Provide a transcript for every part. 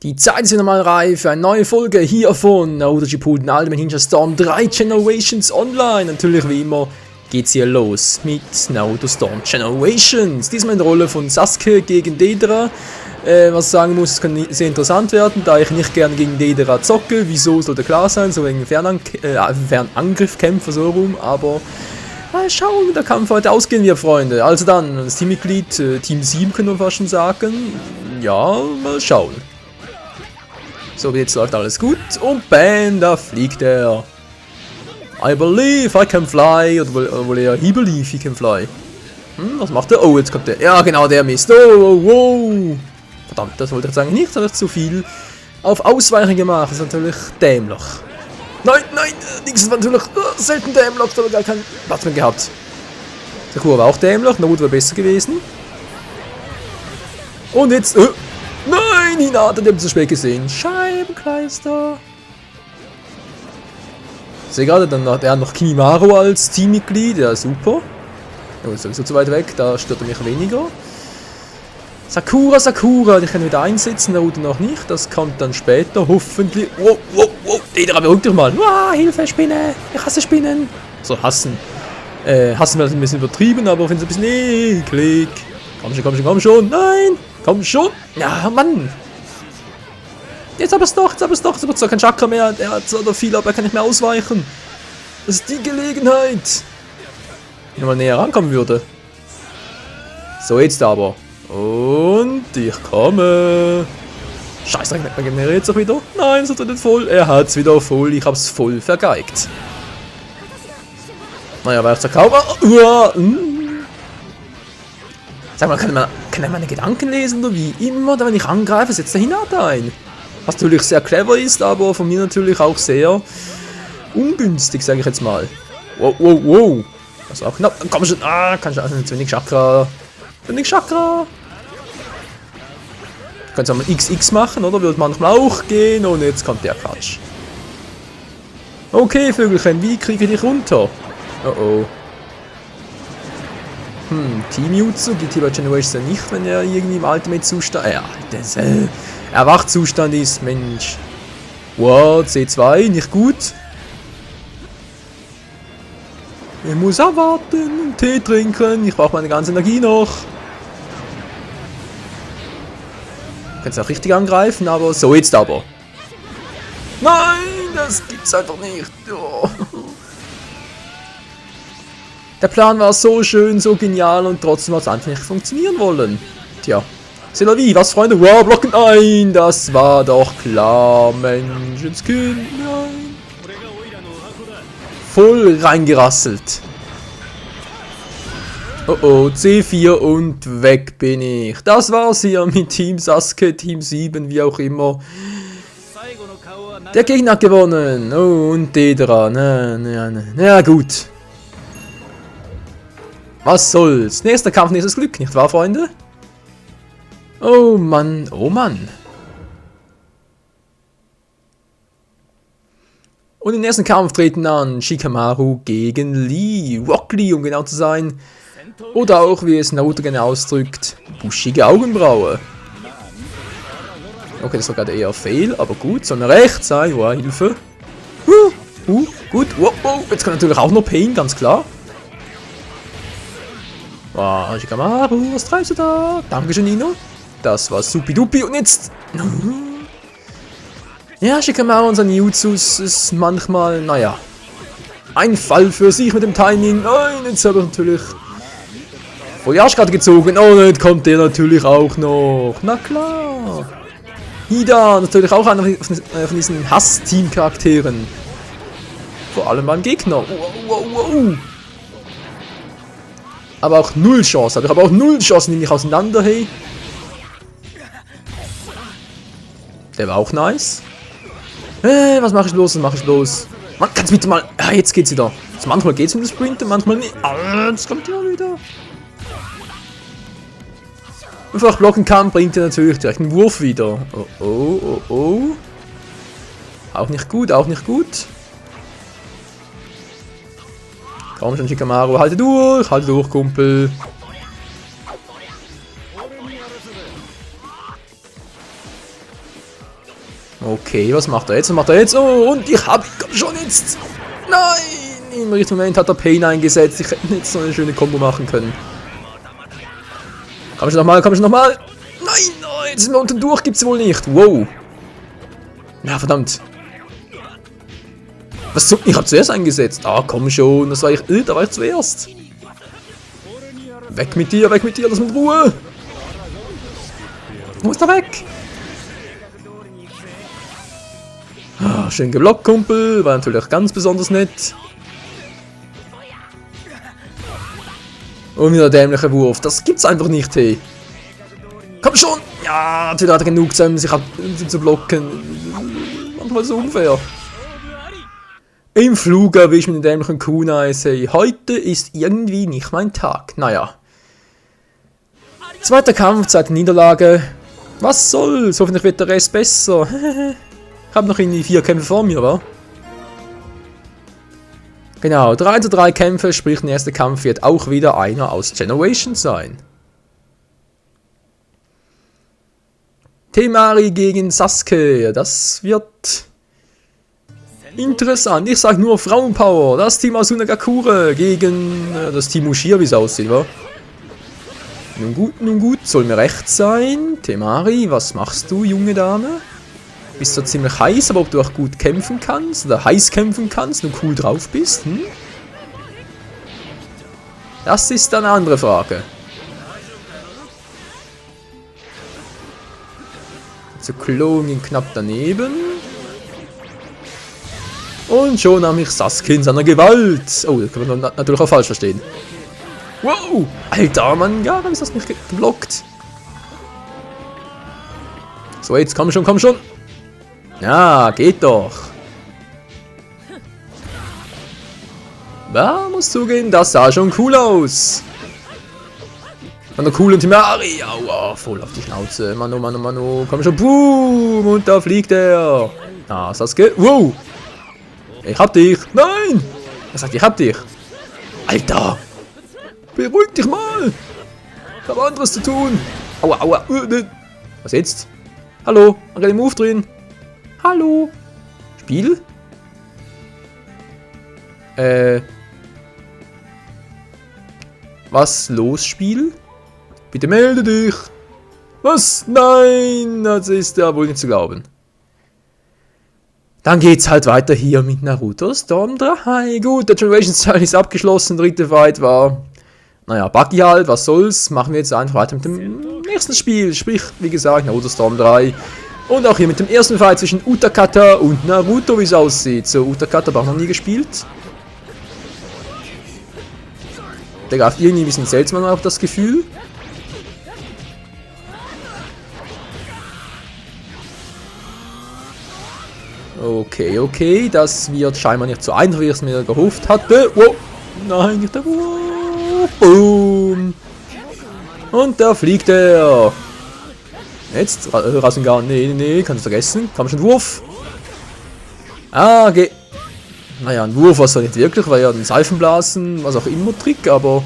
Die Zeit ist wieder mal reif für eine neue Folge hier von Naruto Shippuden Ultimate Ninja Storm 3 Generations Online. Natürlich wie immer geht's hier los mit Naruto Storm Generations. Diesmal in der Rolle von Sasuke gegen Deidara. Was ich sagen muss, es kann sehr interessant werden, da ich nicht gerne gegen Deidara zocke. Wieso, sollte klar sein, so wegen Fernangriffkämpfer so rum, aber mal schauen, wie der Kampf heute ausgehen wird, Freunde. Also dann, das Teammitglied, Team 7 können wir fast schon sagen. Ja, mal schauen. So, jetzt läuft alles gut und bam, da fliegt er. I believe I can fly, oder wohl eher he believe he can fly. Was macht er? Oh, jetzt kommt der. Ja, genau, der Mist. Oh, wow. Verdammt, das wollte ich jetzt eigentlich nicht, das habe ich zu viel auf Ausweichen gemacht. Das ist natürlich dämlich. Nein, nichts war natürlich selten dämlich, da habe ich gar keinen Platz mehr gehabt. Der Kur war auch dämlich, Naruto war besser gewesen. Und jetzt, nein, Hinata, den haben zu spät gesehen. Scheibenkleister. Ich sehe gerade, dann hat er noch Kimimaro als Teammitglied, ja super. Oh, ist sowieso zu weit weg, da stört er mich weniger. Sakura, die können wieder einsetzen, Naruto noch nicht, das kommt dann später, hoffentlich. Wow, Deidara, beruhig dich mal. Hilfe, Spinne, ich hasse Spinnen. So, hassen wir das ein bisschen übertrieben, aber ich finde es ein bisschen eklig. Komm schon, nein, komm schon. Ja, Mann. Jetzt aber es doch, jetzt wird zwar kein Chakra mehr, er hat zwar viel, aber er kann nicht mehr ausweichen. Das ist die Gelegenheit. Wenn er mal näher rankommen würde. So, jetzt aber. Und ich komme. Scheiße, man generiert sich wieder. Nein, es ist nicht voll. Er hat es wieder voll. Ich hab's voll vergeigt. Naja, war ich zur Kaum. Sag mal, kann er meine Gedanken lesen oder wie immer, wenn ich angreife, setzt der Hinata ein. Was natürlich sehr clever ist, aber von mir natürlich auch sehr ungünstig, sage ich jetzt mal. Wow. Das ist auch knapp. Komm schon. Kann schon. Zu wenig Chakra. Ich könnte es mal XX machen, oder? Würde manchmal auch gehen. Und jetzt kommt der Quatsch. Okay, Vögelchen, wie kriege ich dich runter? Oh. Team Jutsu gibt hier bei Generations ja nicht, wenn er irgendwie im Ultimate-Zustand. Ja, das Erwacht-Zustand ist, Mensch. Wow, C2, nicht gut. Ich muss abwarten, Tee trinken, ich brauche meine ganze Energie noch. Kannst auch richtig angreifen, aber so jetzt aber. Nein, das gibt's einfach nicht. Oh. Der Plan war so schön, so genial und trotzdem hat es einfach nicht funktionieren wollen. Tja, c'est la vie, was Freunde? Wow, blocken ein, das war doch klar, Menschenskind, nein. Voll reingerasselt. Oh, C4 und weg bin ich. Das war's hier mit Team Sasuke, Team 7, wie auch immer. Der Gegner hat gewonnen. Oh, und Deidara. Na gut. Was soll's? Nächster Kampf, nächstes Glück, nicht wahr, Freunde? Oh Mann. Und im nächsten Kampf treten an Shikamaru gegen Lee. Rock Lee, um genau zu sein. Oder auch, wie es Naruto gerne ausdrückt, buschige Augenbraue. Okay, das war gerade eher Fail, aber gut, soll mir recht sein. Wow, Hilfe. Gut. Wow. Jetzt kommt natürlich auch noch Pain, ganz klar. Wow, Shikamaru, was treibst du da? Dankeschön, Nino. Das war supidupi und jetzt... Ja, Shikamaru und seine Jutsus ist manchmal, naja, ein Fall für sich mit dem Timing. Nein, jetzt habe ich natürlich Voyage gerade gezogen. Oh, jetzt kommt der natürlich auch noch. Na klar. Hida, natürlich auch einer von diesen Hass-Team-Charakteren. Vor allem beim Gegner. Wow. Aber auch null Chance. Ich habe auch null Chancen, nehme ich auseinander, hey. Der war auch nice. Was mache ich los? Man, kannst bitte mal... Ja, jetzt geht's wieder. Also manchmal geht's um das Sprinten, manchmal nicht. Jetzt kommt er wieder. Einfach blocken kann, bringt er natürlich direkt einen Wurf wieder. Oh. Auch nicht gut. Komm schon, Shikamaru, halte durch, Kumpel. Okay, was macht er jetzt? Was macht er jetzt? Oh, und ich hab ihn, komm schon jetzt. Nein, im richtigen Moment hat er Pain eingesetzt. Ich hätte jetzt so eine schöne Kombo machen können. Komm schon nochmal, komm schon nochmal. Nein, oh, jetzt sind wir unten durch, gibt's wohl nicht. Wow. Na, verdammt. Was zum... Ich hab zuerst eingesetzt. Ah, komm schon, das war ich... da war ich zuerst. Weg mit dir, lass mit Ruhe. Wo ist er weg? Ah, schön geblockt, Kumpel. War natürlich ganz besonders nett. Und wieder der dämliche Wurf. Das gibt's einfach nicht, hey. Komm schon! Ja, natürlich hat er genug Zeit, sich zu blocken. Manchmal so unfair. Im Flug erwischt mit dem dämlichen Kunai. Hey, heute ist irgendwie nicht mein Tag. Naja. Zweiter Kampf, zweite Niederlage. Was soll's? Hoffentlich wird der Rest besser. Ich habe noch irgendwie 4 Kämpfe vor mir, wa? Genau, 3:3 Kämpfe, sprich der erste Kampf wird auch wieder einer aus Generations sein. Temari gegen Sasuke, das wird interessant. Ich sag nur Frauenpower, das Team aus Sunagakure gegen das Team Uchiha, wie es aussieht, wa? Nun gut, soll mir recht sein. Temari, was machst du, junge Dame? Bist du ziemlich heiß, aber ob du auch gut kämpfen kannst oder heiß kämpfen kannst und cool drauf bist, hm? Das ist eine andere Frage. So, Klon ging knapp daneben. Und schon nahm ich Sasuke in seiner Gewalt. Oh, das kann man natürlich auch falsch verstehen. Wow! Alter, Mann, ja, dann ist das nicht geblockt. So, jetzt komm schon, komm schon. Ja, geht doch. Ja, muss zugeben, das sah schon cool aus. Von der coolen Temari. Aua, voll auf die Schnauze. Mano, Mano, Mano. Komm schon, boom. Und da fliegt er. Ah, Sasuke. Wow. Ich hab dich. Nein. Er sagt, ich hab dich. Alter. Beruhig dich mal. Ich hab anderes zu tun. Aua, aua. Was jetzt? Hallo, ein Move drin. Hallo. Spiel? Was los, Spiel? Bitte melde dich. Was? Nein, das ist ja wohl nicht zu glauben. Dann geht's halt weiter hier mit Naruto Storm 3. Gut, der Generations Teil ist abgeschlossen. Dritte Fight war, naja, Buggy halt, was soll's. Machen wir jetzt einfach weiter mit dem nächsten Spiel. Sprich, wie gesagt, Naruto Storm 3. Und auch hier mit dem ersten Fight zwischen Utakata und Naruto, wie es aussieht. So, Utakata habe ich noch nie gespielt. Der greift irgendwie ein bisschen seltsam auf das Gefühl. Okay, okay, das wird scheinbar nicht so einfach, wie ich es mir gehofft hatte. Wow, nein, nicht der Wurf. Boom. Und da fliegt er. Jetzt, Rasengan, nee, kannst du vergessen. Komm schon, Wurf. Ah, okay. Naja, ein Wurf war es nicht wirklich, weil ja ein Seifenblasen, was auch immer Trick, aber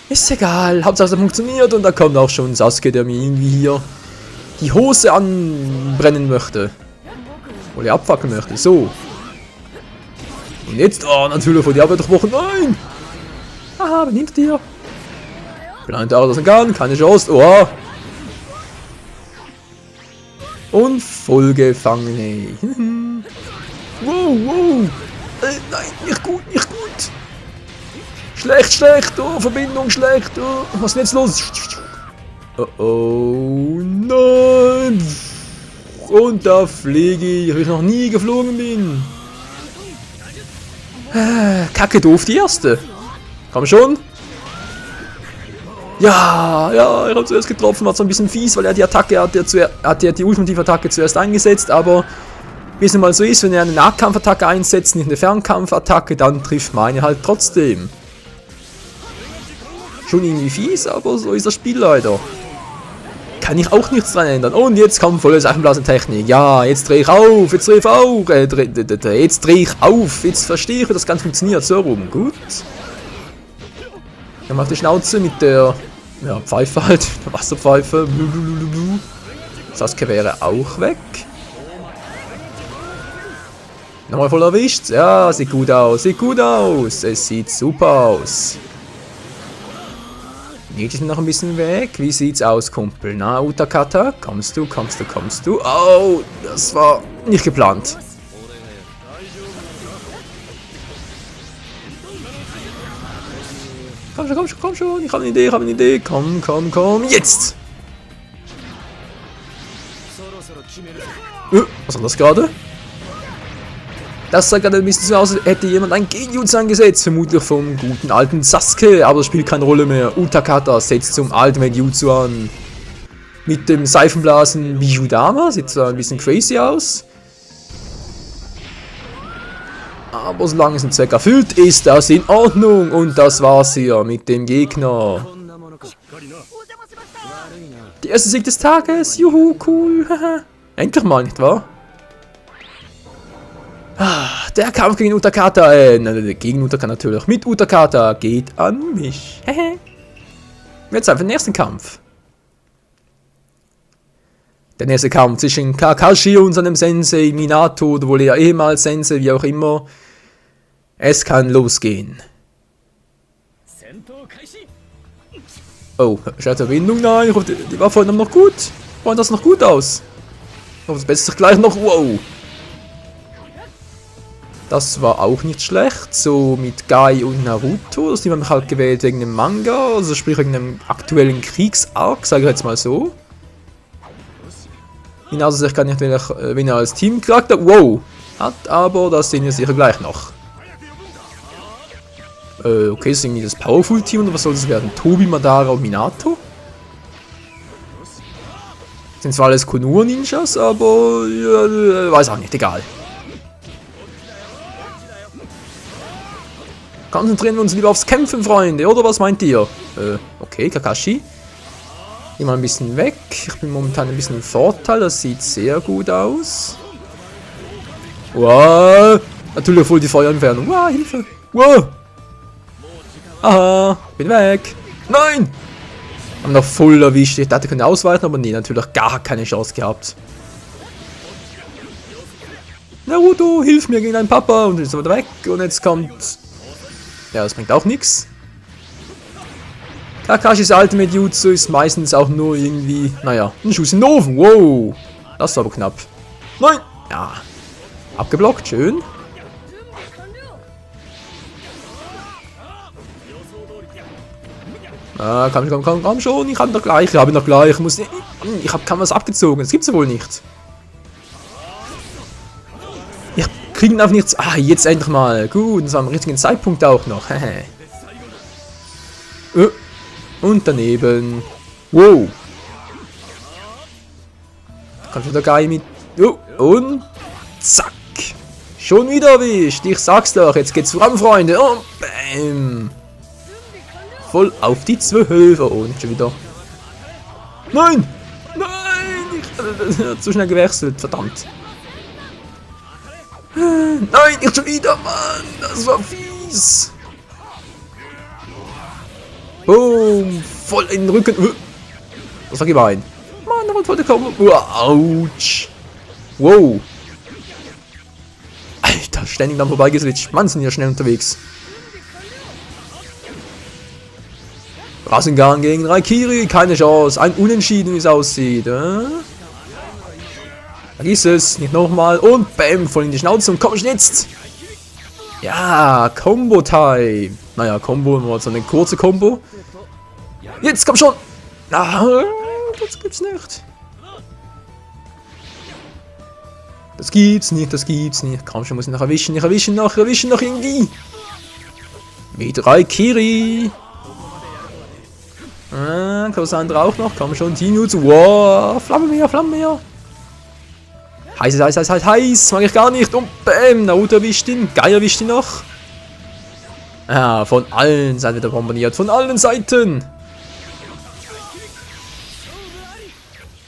ist egal. Hauptsache es funktioniert und da kommt auch schon Sasuke, der mir irgendwie hier die Hose anbrennen möchte. Oder abfackeln möchte. So. Und jetzt, oh, natürlich vor die Arbeit durchbrochen. Nein! Aha, bin hinter dir. Blind Rasengan, keine Chance. Oh. Und voll gefangen, ey. Wow, wow. Nein, nicht gut, nicht gut. Schlecht, schlecht. Oh, Verbindung schlecht. Oh, was ist denn jetzt los? Oh, oh, nein. Und da fliege ich, wie ich noch nie geflogen bin. Kacke doof, die erste. Komm schon. Ja, ich habe zuerst getroffen, war so ein bisschen fies, weil er die Attacke hat ja die ultimative Attacke zuerst eingesetzt, aber wie es nun mal so ist, wenn er eine Nahkampfattacke einsetzt, nicht eine Fernkampfattacke, dann trifft meine halt trotzdem. Schon irgendwie fies, aber so ist das Spiel leider. Kann ich auch nichts dran ändern. Und jetzt kommt volle Seifenblasentechnik. Ja, jetzt drehe ich auf, jetzt drehe ich auf, jetzt drehe ich auf, jetzt verstehe ich, wie das Ganze funktioniert. So rum, gut. Dann auf die Schnauze mit der Pfeife halt, der Wasserpfeife. Sasuke wäre auch weg. Nochmal voll erwischt. Ja, sieht gut aus, sieht gut aus. Es sieht super aus. Jetzt ist noch ein bisschen weg. Wie sieht's aus, Kumpel? Na, Utakata, kommst du, kommst du, kommst du? Oh, das war nicht geplant. Komm schon, komm schon, komm schon. Ich habe eine Idee, ich habe eine Idee. Komm, komm, komm. Jetzt! Was war das gerade? Das sah gerade ein bisschen so aus, als hätte jemand ein Genjutsu angesetzt. Vermutlich vom guten alten Sasuke, aber das spielt keine Rolle mehr. Utakata setzt zum Ultimate Jutsu an. Mit dem Seifenblasen Bijudama. Sieht zwar ein bisschen crazy aus. Aber solange es einen Zweck erfüllt, ist das in Ordnung. Und das war's hier mit dem Gegner. Der erste Sieg des Tages. Juhu, cool. Endlich mal, nicht wahr? Der Kampf gegen Utakata, gegen Utakata natürlich, mit Utakata geht an mich. Jetzt einfach den nächsten Kampf. Der nächste Kampf zwischen Kakashi und seinem Sensei Minato, oder wohl eher ehemals Sensei, wie auch immer. Es kann losgehen. Oh, Scherzverbindung, nein, ich hoffe, die war vorhin noch gut. Sah das noch gut aus? Ich hoffe, es bessert sich gleich noch, wow. Das war auch nicht schlecht, so mit Guy und Naruto, das haben wir halt gewählt wegen dem Manga, also sprich wegen dem aktuellen Kriegsarc, sage ich jetzt mal so. Hinaus sich gar nicht, wenn er als Teamcharakter, wow, hat, aber das sehen wir sicher gleich noch. Okay, das ist irgendwie das Powerful Team, oder was soll das werden? Tobi, Madara und Minato? Sind zwar alles Konoha-Ninjas, aber ja, weiß auch nicht, egal. Konzentrieren wir uns lieber aufs Kämpfen, Freunde, oder was meint ihr? Okay, Kakashi. Geh mal ein bisschen weg. Ich bin momentan ein bisschen im Vorteil, das sieht sehr gut aus. Wow, natürlich voll die Feuerentfernung. Wow, Hilfe. Wow. Aha, bin weg. Nein! Haben noch voll erwischt. Ich dachte, ich könnte ausweichen, aber nee, natürlich gar keine Chance gehabt. Naruto, hilf mir gegen deinen Papa. Und jetzt ist er wieder weg. Und jetzt kommt... Ja, das bringt auch nichts. Kakashis Ultimate Jutsu ist meistens auch nur irgendwie, naja, ein Schuss in den Ofen. Wow, das war aber knapp. Nein! Ja, abgeblockt, schön. Ah, komm schon, ich habe noch gleich, kann was abgezogen, das gibt's ja wohl nicht. Ich kriege einfach nichts. Ah, jetzt endlich mal. Gut, das war am richtigen Zeitpunkt auch noch. Und daneben. Wow. Da kommt schon der Guy mit. Und zack. Schon wieder erwischt. Ich sag's doch. Jetzt geht's voran, Freunde. Und bam. Voll auf die 12. Oh, nicht schon wieder. Nein. Nein. Ich habe zu schnell gewechselt. Verdammt. Nein, nicht schon wieder, Mann. Das war fies. Boom. Voll in den Rücken. Das war gemein. Mann, da wollte kommen. Autsch. Wow. Alter, ständig dann vorbeigeswitcht. Mann, sind ja schnell unterwegs. Rasengan gegen Raikiri. Keine Chance. Ein Unentschieden, wie es aussieht. Vergiss es, nicht nochmal. Und bam, voll in die Schnauze. Und komm schon jetzt. Ja, Combo-Time. Naja, Combo, nur so eine kurze Combo. Jetzt, komm schon. Das gibt's nicht. Das gibt's nicht. Komm schon, muss ich noch erwischen. Ich erwische noch irgendwie. Mit Raikiri. Cassandra auch noch. Komm schon, Tinutsu. Wow, Flammenmeer. Heiß, mag ich gar nicht. Und bam, Naruto erwischt ihn. Guy erwischt ihn noch. Ja, von allen Seiten wird er bombardiert. Von allen Seiten.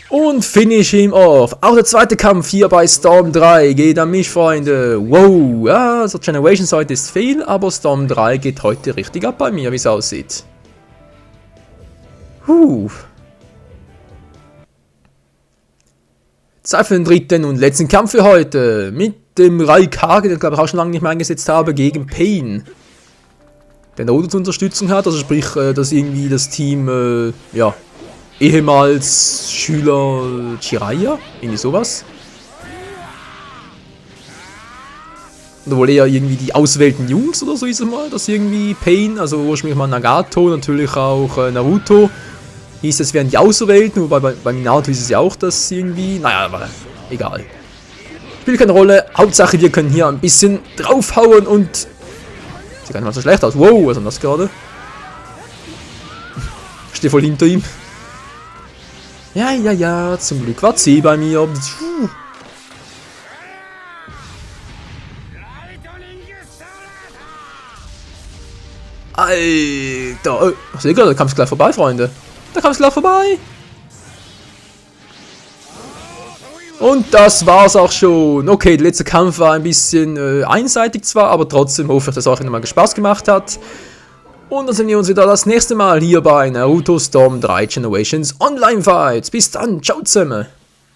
Und finish him off. Auch der zweite Kampf hier bei Storm 3 geht an mich, Freunde. Wow, ja, also Generations heute ist viel, aber Storm 3 geht heute richtig ab bei mir, wie es aussieht. Zeit für den dritten und letzten Kampf für heute. Mit dem Raikage, den glaube ich auch schon lange nicht mehr eingesetzt habe, gegen Pain. Der Naruto zur Unterstützung hat, also sprich, dass irgendwie das Team, ja, ehemals Schüler Jiraiya, irgendwie sowas. Oder wohl eher irgendwie die auswählten Jungs oder so ist es mal, dass irgendwie Pain, also ursprünglich mal Nagato, natürlich auch Naruto, hieß es wären die Auserwählten, wobei beim Naruto hieß es ja auch, dass irgendwie, naja, aber egal. Spielt keine Rolle, Hauptsache wir können hier ein bisschen draufhauen und sieht gar nicht mal so schlecht aus. Wow, was ist denn das gerade? Ich stehe voll hinter ihm. Ja, zum Glück war C bei mir. Alter, seht ihr, da kam es gleich vorbei, Freunde. Da kam es gleich vorbei. Und das war's auch schon. Okay, der letzte Kampf war ein bisschen einseitig zwar, aber trotzdem hoffe ich, dass es euch nochmal Spaß gemacht hat. Und dann sehen wir uns wieder das nächste Mal hier bei Naruto Storm 3 Generations Online Fights. Bis dann, ciao zusammen.